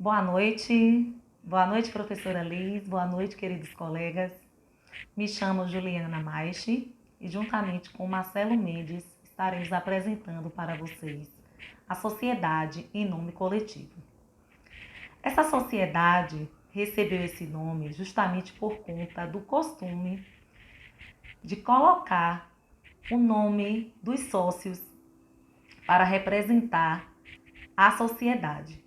Boa noite, professora Liz, boa noite, queridos colegas. Me chamo Juliana Maiche e, juntamente com Marcelo Mendes, estaremos apresentando para vocês a sociedade em nome coletivo. Essa sociedade recebeu esse nome justamente por conta do costume de colocar o nome dos sócios para representar a sociedade.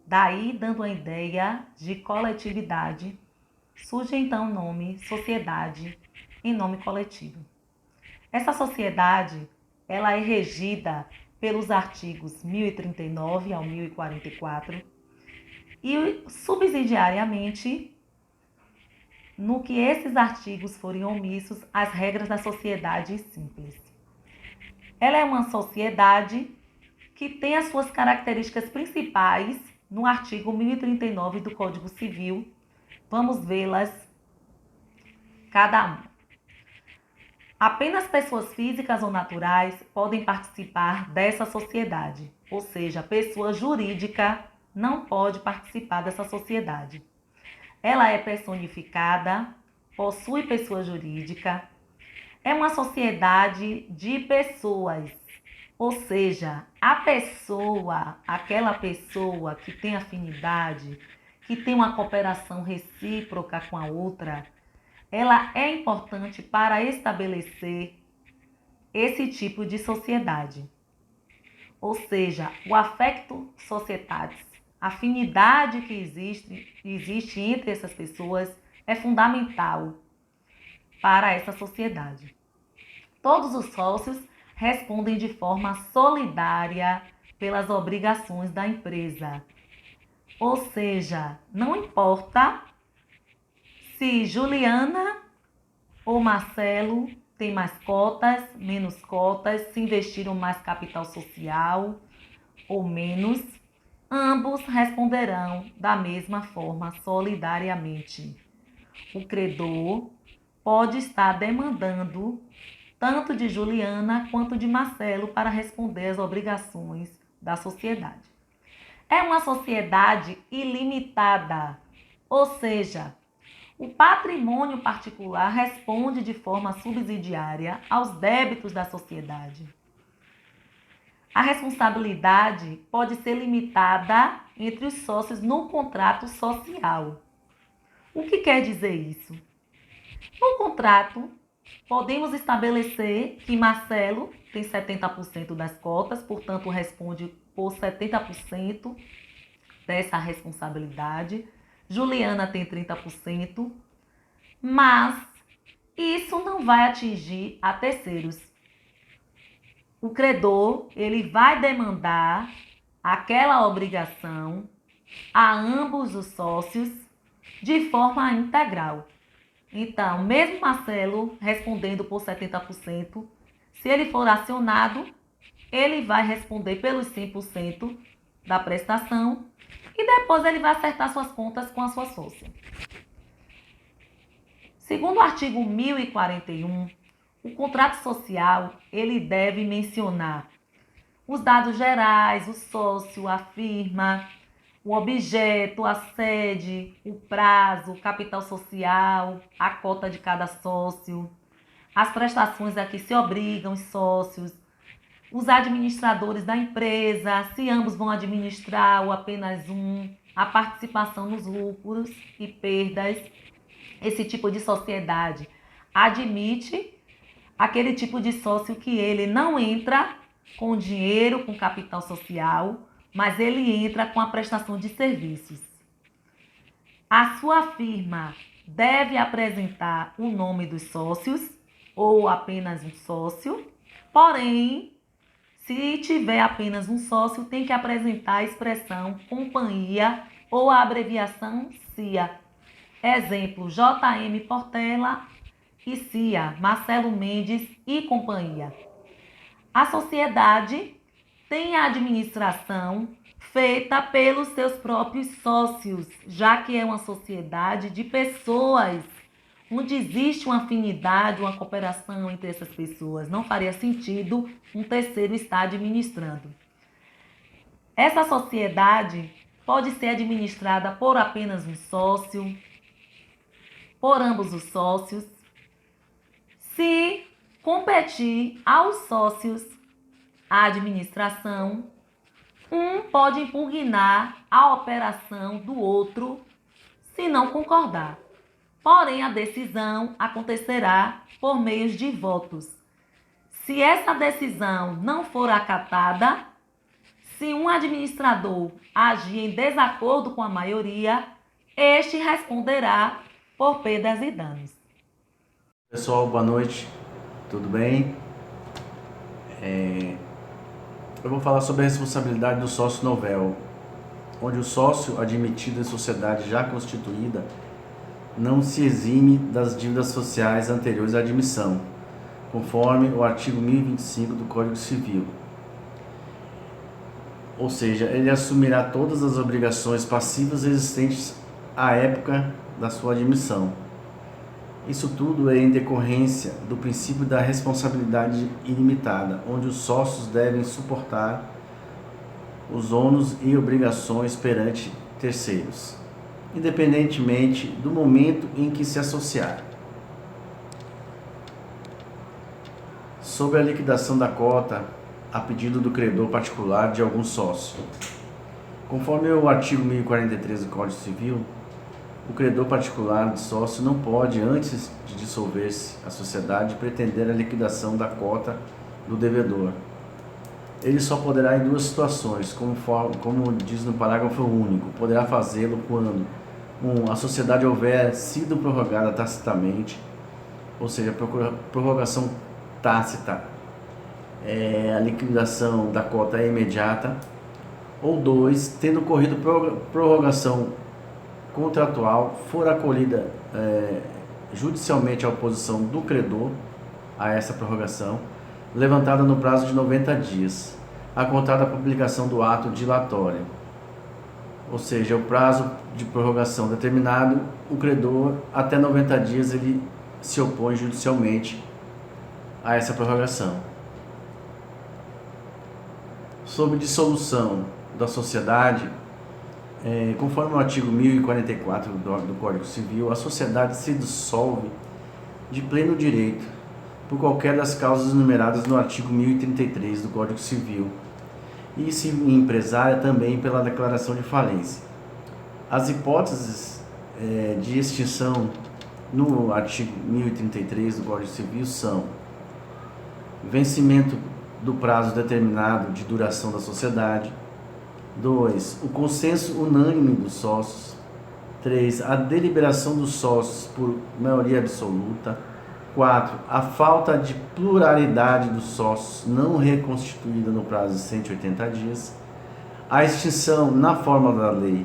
Daí, dando a ideia de coletividade, surge então o nome sociedade em nome coletivo. Essa sociedade, ela é regida pelos artigos 1039 ao 1044 e subsidiariamente, no que esses artigos forem omissos, as regras da sociedade simples. Ela é uma sociedade que tem as suas características principais no artigo 1039 do Código Civil. Vamos vê-las cada uma. Apenas pessoas físicas ou naturais podem participar dessa sociedade, ou seja, pessoa jurídica não pode participar dessa sociedade. Ela é personificada, possui pessoa jurídica, é uma sociedade de pessoas, ou seja, aquela pessoa que tem afinidade, que tem uma cooperação recíproca com a outra, ela é importante para estabelecer esse tipo de sociedade. Ou seja, o affectus societatis, a afinidade que existe entre essas pessoas é fundamental para essa sociedade. Todos os sócios respondem de forma solidária pelas obrigações da empresa. Ou seja, não importa se Juliana ou Marcelo tem mais cotas, menos cotas, se investiram mais capital social ou menos, ambos responderão da mesma forma solidariamente. O credor pode estar demandando tanto de Juliana quanto de Marcelo para responder às obrigações da sociedade. É uma sociedade ilimitada, ou seja, o patrimônio particular responde de forma subsidiária aos débitos da sociedade. A responsabilidade pode ser limitada entre os sócios no contrato social. O que quer dizer isso? No contrato, podemos estabelecer que Marcelo tem 70% das cotas, portanto, responde por 70% dessa responsabilidade. Juliana tem 30%, mas isso não vai atingir a terceiros. O credor, ele vai demandar aquela obrigação a ambos os sócios de forma integral. Então, mesmo Marcelo respondendo por 70%, se ele for acionado, ele vai responder pelos 100% da prestação e depois ele vai acertar suas contas com a sua sócia. Segundo o artigo 1041, o contrato social, ele deve mencionar os dados gerais, o sócio, a firma, o objeto, a sede, o prazo, o capital social, a cota de cada sócio, as prestações a que se obrigam os sócios, os administradores da empresa, se ambos vão administrar ou apenas um, a participação nos lucros e perdas. Esse tipo de sociedade admite aquele tipo de sócio que ele não entra com dinheiro, com capital social, mas ele entra com a prestação de serviços. A sua firma deve apresentar o nome dos sócios ou apenas um sócio, porém, se tiver apenas um sócio, tem que apresentar a expressão companhia ou a abreviação CIA. Exemplo, JM Portela e CIA, Marcelo Mendes e companhia. A sociedade tem a administração feita pelos seus próprios sócios, já que é uma sociedade de pessoas, onde existe uma afinidade, uma cooperação entre essas pessoas. Não faria sentido um terceiro estar administrando. Essa sociedade, pode ser administrada por apenas um sócio, por ambos os sócios. Se competir aos sócios a administração, um pode impugnar a operação do outro se não concordar. Porém, a decisão acontecerá por meio de votos. Se essa decisão não for acatada, se um administrador agir em desacordo com a maioria, este responderá por perdas e danos. Pessoal, boa noite, tudo bem? Eu vou falar sobre a responsabilidade do sócio novel, onde o sócio admitido em sociedade já constituída não se exime das dívidas sociais anteriores à admissão, conforme o artigo 1025 do Código Civil. Ou seja, ele assumirá todas as obrigações passivas existentes à época da sua admissão. Isso tudo é em decorrência do princípio da responsabilidade ilimitada, onde os sócios devem suportar os ônus e obrigações perante terceiros, independentemente do momento em que se associar. Sobre a liquidação da cota a pedido do credor particular de algum sócio. Conforme o artigo 1043 do Código Civil, o credor particular de sócio não pode, antes de dissolver-se a sociedade, pretender a liquidação da cota do devedor. Ele só poderá em duas situações, como diz no parágrafo único, poderá fazê-lo quando a sociedade houver sido prorrogada tacitamente, ou seja, prorrogação tácita, a liquidação da cota é imediata, ou 2, tendo ocorrido prorrogação contratual, for acolhida judicialmente a oposição do credor a essa prorrogação, levantada no prazo de 90 dias, a contar da publicação do ato dilatório. Ou seja, o prazo de prorrogação determinado, o credor, até 90 dias, ele se opõe judicialmente a essa prorrogação. Sobre dissolução da sociedade, conforme o artigo 1044 do Código Civil, a sociedade se dissolve de pleno direito por qualquer das causas enumeradas no artigo 1033 do Código Civil, e se empresária também pela declaração de falência. As hipóteses de extinção no artigo 1033 do Código Civil são: vencimento do prazo determinado de duração da sociedade; 2, o consenso unânime dos sócios; 3, a deliberação dos sócios por maioria absoluta; 4, a falta de pluralidade dos sócios não reconstituída no prazo de 180 dias; a extinção na forma da lei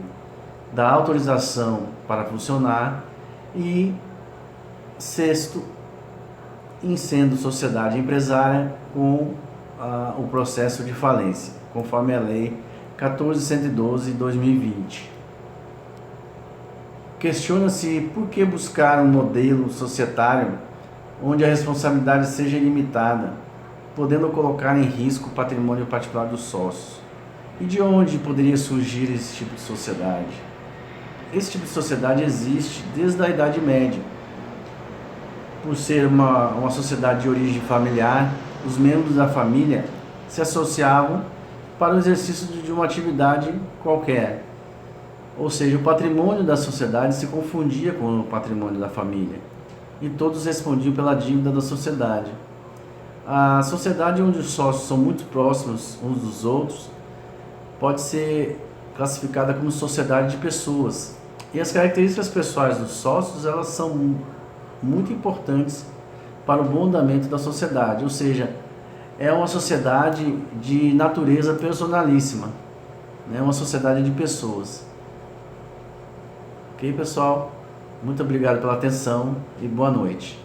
da autorização para funcionar; e 6, em sendo sociedade empresária, com o processo de falência, conforme a lei 14.112/2020. Questiona-se por que buscar um modelo societário onde a responsabilidade seja limitada, podendo colocar em risco o patrimônio particular dos sócios. E de onde poderia surgir esse tipo de sociedade? Esse tipo de sociedade existe desde a Idade Média. Por ser uma sociedade de origem familiar, os membros da família se associavam para o exercício de uma atividade qualquer. Ou seja, o patrimônio da sociedade se confundia com o patrimônio da família, e todos respondiam pela dívida da sociedade. A sociedade onde os sócios são muito próximos uns dos outros pode ser classificada como sociedade de pessoas. E as características pessoais dos sócios, elas são muito importantes para o bom andamento da sociedade, ou seja, é uma sociedade de natureza personalíssima, né? Uma sociedade de pessoas. Ok, pessoal? Muito obrigado pela atenção e boa noite.